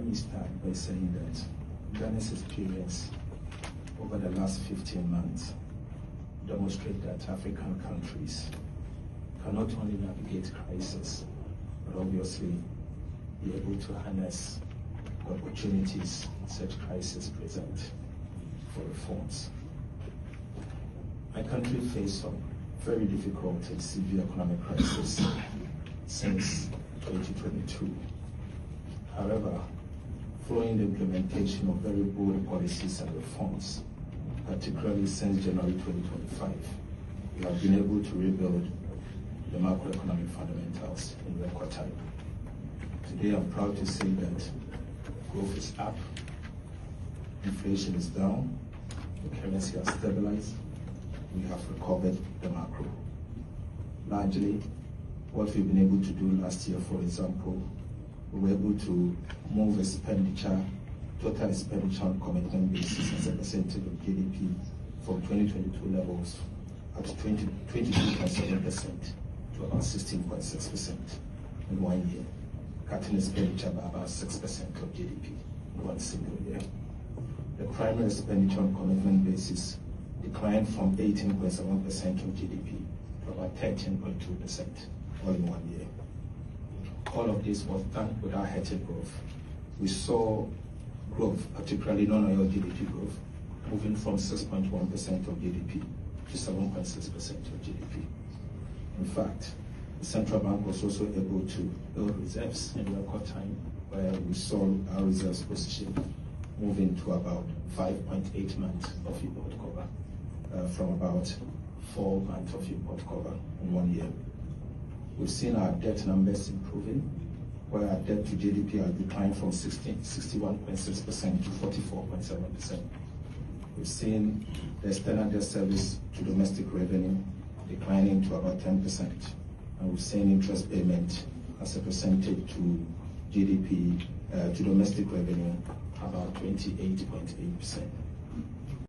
me start by saying that Ghana's experience over the last 15 months demonstrate that African countries can not only navigate crisis, but obviously be able to harness the opportunities such crises present for reforms. My country faced some very difficult and severe economic crisis since 2022. However, following the implementation of very bold policies and reforms, particularly since January 2025, we have been able to rebuild the macroeconomic fundamentals in record time. Today, I'm proud to say that growth is up, inflation is down, the currency has stabilized, we have recovered the macro. Largely, what we've been able to do last year, for example, we were able to move expenditure, total expenditure on commitment basis as a percentage of GDP from 2022 levels at 22.7% to about 16.6% in 1 year, cutting expenditure by about 6% of GDP in 1 single year. The primary expenditure on commitment basis declined from 18.7% of GDP to about 13.2% all in 1 year. All of this was done without hurting growth. We saw growth, particularly non-oil GDP growth, moving from 6.1% of GDP to 7.6% of GDP. In fact, the central bank was also able to build reserves in record time, where we saw our reserves position moving to about 5.8 months of import cover, from about 4 months of import cover in 1 year. We've seen our debt numbers improving, where our debt to GDP has declined from 61.6% to 44.7%. We've seen the external debt service to domestic revenue declining to about 10%. And we've seen interest payment as a percentage to GDP, to domestic revenue, about 28.8%.